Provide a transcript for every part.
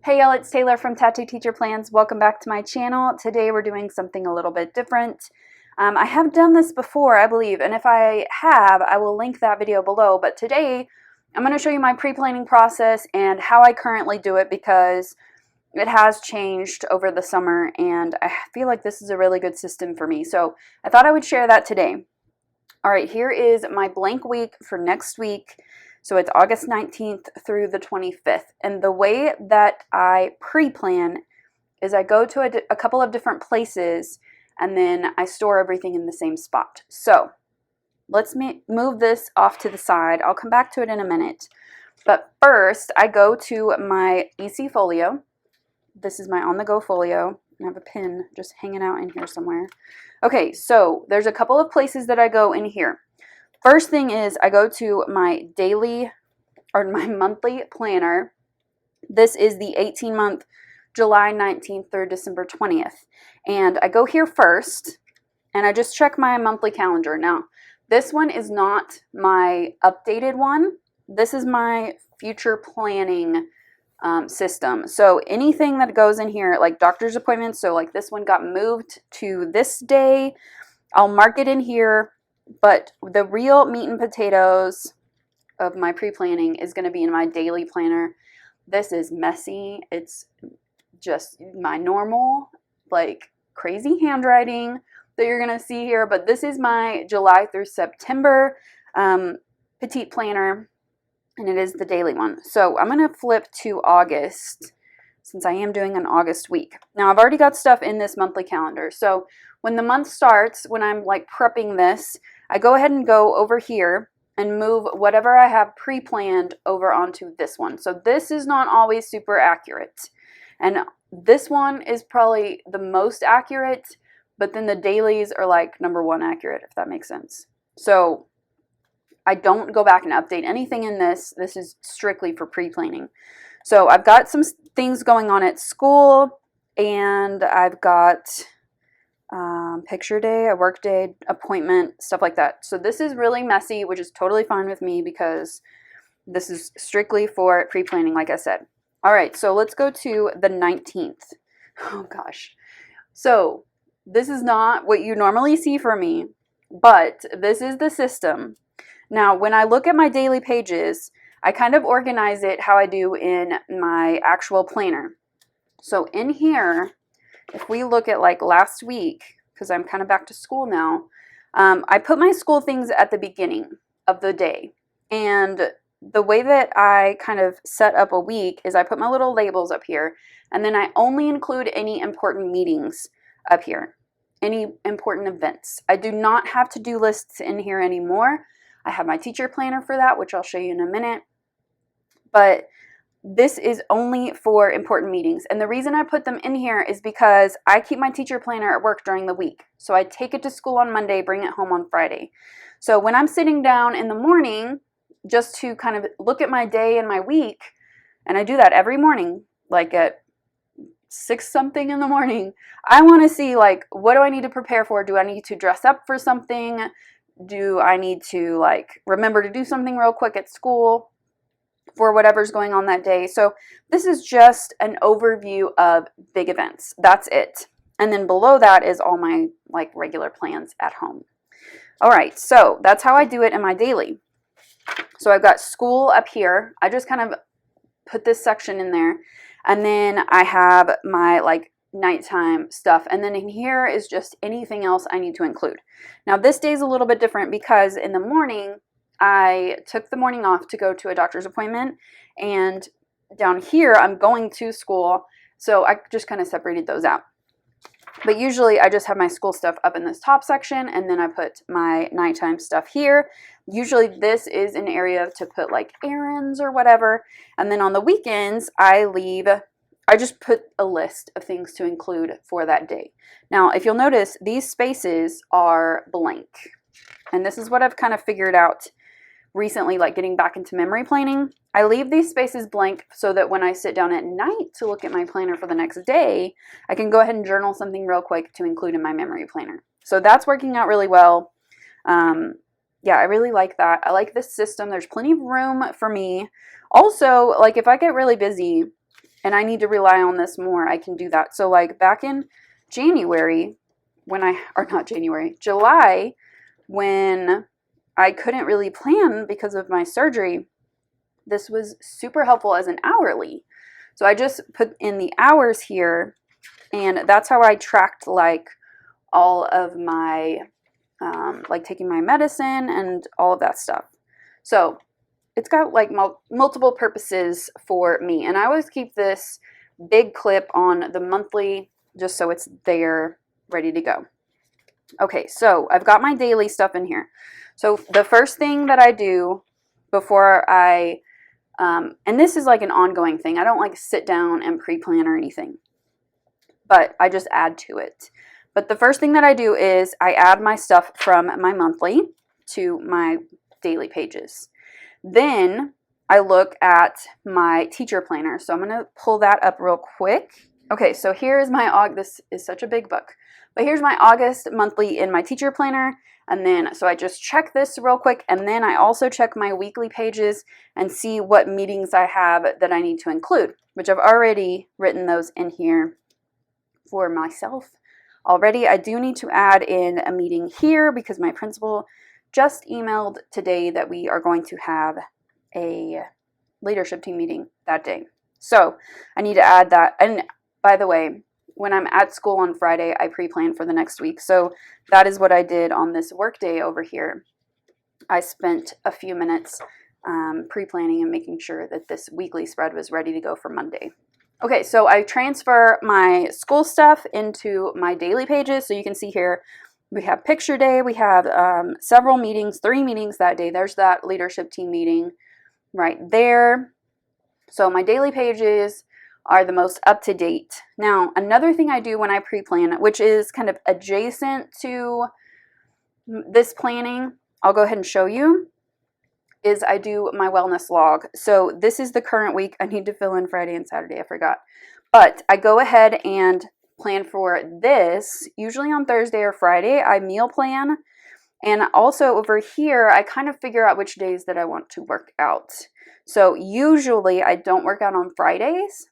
Hey y'all, it's Taylor from Tattooedteacherplans. Welcome back to my channel. Today we're doing something a little bit different. I have done this before, I believe, and if I have, I will link that video below. But today I'm going to show you my pre-planning process and how I currently do it because it has changed over the summer and I feel like this is a really good system for me. So I thought I would share that today. All right, here is my blank week for next week. So it's August 19th through the 25th. And the way that I pre-plan is I go to a couple of different places and then I store everything in the same spot. So let's move this off to the side. I'll come back to it in a minute. But first, I go to my EC folio. This is my on-the-go folio. I have a pin just hanging out in here somewhere. Okay, so there's a couple of places that I go in here. First thing is I go to my daily or my monthly planner. This is the 18-month July 19th through December 20th. And I go here first and I just check my monthly calendar. Now, this one is not my updated one. This is my future planning system. So anything that goes in here, like doctor's appointments, so like this one got moved to this day, I'll mark it in here. But the real meat and potatoes of my pre-planning is going to be in my daily planner. This is messy. It's just my normal, like crazy handwriting that you're going to see here. But this is my July through September petite planner, and it is the daily one. So I'm going to flip to August since I am doing an August week. Now I've already got stuff in this monthly calendar. So when the month starts, when I'm like prepping this, I go ahead and go over here and move whatever I have pre-planned over onto this one. So this is not always super accurate. And this one is probably the most accurate, but then the dailies are like number one accurate, if that makes sense. So I don't go back and update anything in this. This is strictly for pre-planning. So I've got some things going on at school, and I've got picture day, a work day, appointment, stuff like that. So this is really messy, which is totally fine with me because this is strictly for pre-planning, like I said. All right, so let's go to the 19th. Oh gosh. So this is not what you normally see for me, but this is the system. Now, when I look at my daily pages, I kind of organize it how I do in my actual planner. So in here, if we look at like last week, because I'm kind of back to school now, I put my school things at the beginning of the day. And the way that I kind of set up a week is I put my little labels up here, and then I only include any important meetings up here, any important events. I do not have to-do lists in here anymore. I have my teacher planner for that, which I'll show you in a minute. But this is only for important meetings. And the reason I put them in here is because I keep my teacher planner at work during the week. So I take it to school on Monday, bring it home on Friday. So when I'm sitting down in the morning just to kind of look at my day and my week, and I do that every morning, like at 6 something in the morning, I want to see like, what do I need to prepare for? Do I need to dress up for something? Do I need to like remember to do something real quick at school for whatever's going on that day? So this is just an overview of big events. That's it. And then below that is all my like regular plans at home. All right, so that's how I do it in my daily. So I've got school up here. I just kind of put this section in there. And then I have my like nighttime stuff, and then in here is just anything else I need to include. Now this day is a little bit different because in the morning I took the morning off to go to a doctor's appointment, and down here I'm going to school, so I just kind of separated those out. But usually I just have my school stuff up in this top section, and then I put my nighttime stuff here. Usually this is an area to put like errands or whatever, and then on the weekends I just put a list of things to include for that day. Now, if you'll notice, these spaces are blank. And this is what I've kind of figured out recently, like getting back into memory planning. I leave these spaces blank so that when I sit down at night to look at my planner for the next day, I can go ahead and journal something real quick to include in my memory planner. So that's working out really well. Yeah, I really like that. I like this system. There's plenty of room for me. Also, like if I get really busy, and I need to rely on this more, I can do that. So like back in January, July, when I couldn't really plan because of my surgery, this was super helpful as an hourly. So I just put in the hours here, and that's how I tracked like all of my, like taking my medicine and all of that stuff. So it's got like multiple purposes for me. And I always keep this big clip on the monthly just so it's there ready to go. Okay, so I've got my daily stuff in here. So the first thing that I do before I, and this is like an ongoing thing. I don't like sit down and pre-plan or anything, but I just add to it. But the first thing that I do is I add my stuff from my monthly to my daily pages. Then I look at my teacher planner. So I'm going to pull that up real quick. Okay, so here is my this is such a big book. But here's my August monthly in my teacher planner. And then, so I just check this real quick. And then I also check my weekly pages and see what meetings I have that I need to include, which I've already written those in here for myself already. I do need to add in a meeting here because my principal just emailed today that we are going to have a leadership team meeting that day. So I need to add that. And by the way, when I'm at school on Friday, I pre-plan for the next week. So that is what I did on this work day over here. I spent a few minutes pre-planning and making sure that this weekly spread was ready to go for Monday. Okay, so I transfer my school stuff into my daily pages. So you can see here, we have picture day. We have several meetings, 3 meetings that day. There's that leadership team meeting right there. So my daily pages are the most up-to-date. Now, another thing I do when I pre-plan, which is kind of adjacent to this planning, I'll go ahead and show you, is I do my wellness log. So this is the current week. I need to fill in Friday and Saturday. I forgot. But I go ahead and plan for this. Usually on Thursday or Friday, I meal plan. And also over here, I kind of figure out which days that I want to work out. So usually I don't work out on Fridays.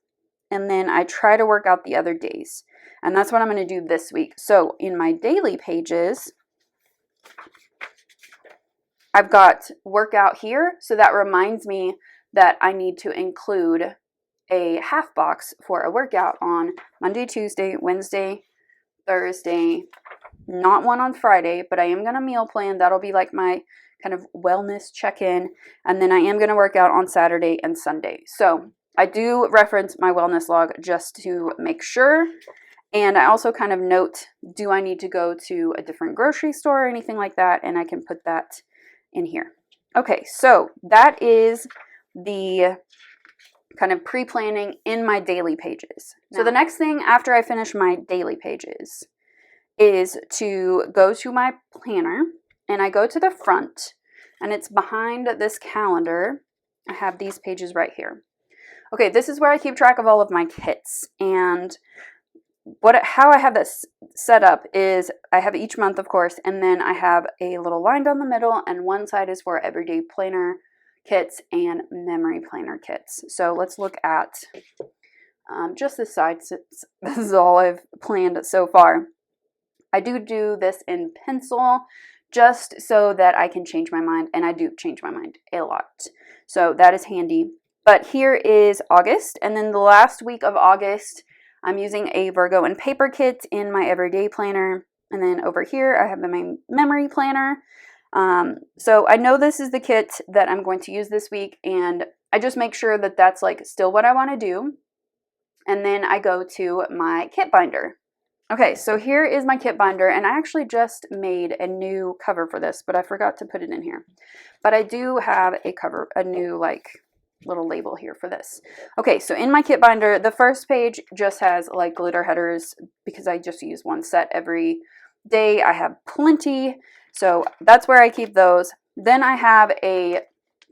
And then I try to work out the other days. And that's what I'm going to do this week. So in my daily pages, I've got workout here. So that reminds me that I need to include a half box for a workout on Monday, Tuesday, Wednesday, Thursday. Not one on Friday, but I am going to meal plan. That'll be like my kind of wellness check-in. And then I am going to work out on Saturday and Sunday. So I do reference my wellness log just to make sure. And I also kind of note, do I need to go to a different grocery store or anything like that? And I can put that in here. Okay, so that is the kind of pre-planning in my daily pages. So the next thing after I finish my daily pages is to go to my planner, and I go to the front, and it's behind this calendar. I have these pages right here. Okay, this is where I keep track of all of my kits, and how I have this set up is I have each month, of course, and then I have a little line down the middle, and one side is for everyday planner kits and memory planner kits. So let's look at just this side, since this is all I've planned so far. I do this in pencil just so that I can change my mind, and I do change my mind a lot. So that is handy. But here is August, and then the last week of August, I'm using a Virgo and paper kit in my everyday planner. And then over here, I have my memory planner. So I know this is the kit that I'm going to use this week, and I just make sure that that's like still what I want to do. And then I go to my kit binder. Okay, so here is my kit binder, and I actually just made a new cover for this, but I forgot to put it in here. But I do have a new like little label here for this. Okay, so in my kit binder, the first page just has like glitter headers because I just use one set every day. I have plenty, so that's where I keep those. Then I have a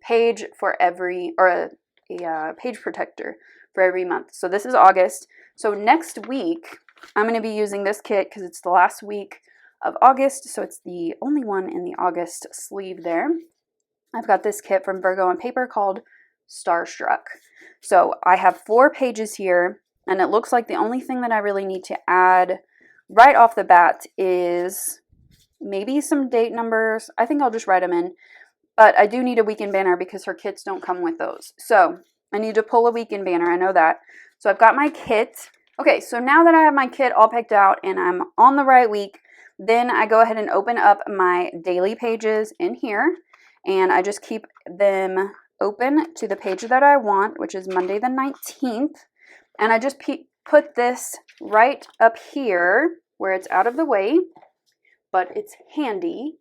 page for every, or a page protector for every month. So this is August. So next week, I'm going to be using this kit because it's the last week of August. So it's the only one in the August sleeve there. I've got this kit from Virgo and Paper called starstruck. So I have 4 pages here, and it looks like the only thing that I really need to add right off the bat is maybe some date numbers. I think I'll just write them in. But I do need a weekend banner because her kits don't come with those. So I need to pull a weekend banner. I know that. So I've got my kit. Okay, so now that I have my kit all picked out and I'm on the right week, then I go ahead and open up my daily pages in here. And I just keep them open to the page that I want, which is Monday the 19th. And I just put this right up here where it's out of the way, but it's handy,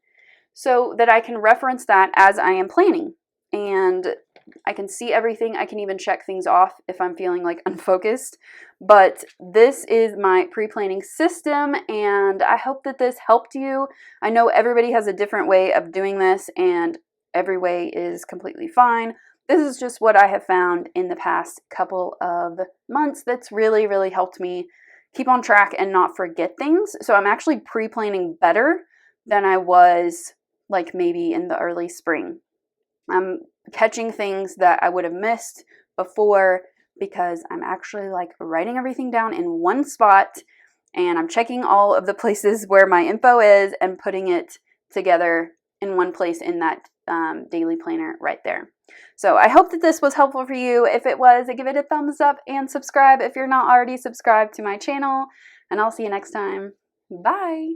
so that I can reference that as I am planning. And I can see everything. I can even check things off if I'm feeling like unfocused. But this is my pre-planning system, and I hope that this helped you. I know everybody has a different way of doing this, and every way is completely fine. This is just what I have found in the past couple of months that's really, really helped me keep on track and not forget things. So I'm actually pre-planning better than I was like maybe in the early spring. I'm catching things that I would have missed before because I'm actually like writing everything down in one spot, and I'm checking all of the places where my info is and putting it together in one place in that daily planner right there. So I hope that this was helpful for you. If it was, give it a thumbs up and subscribe if you're not already subscribed to my channel, and I'll see you next time. Bye.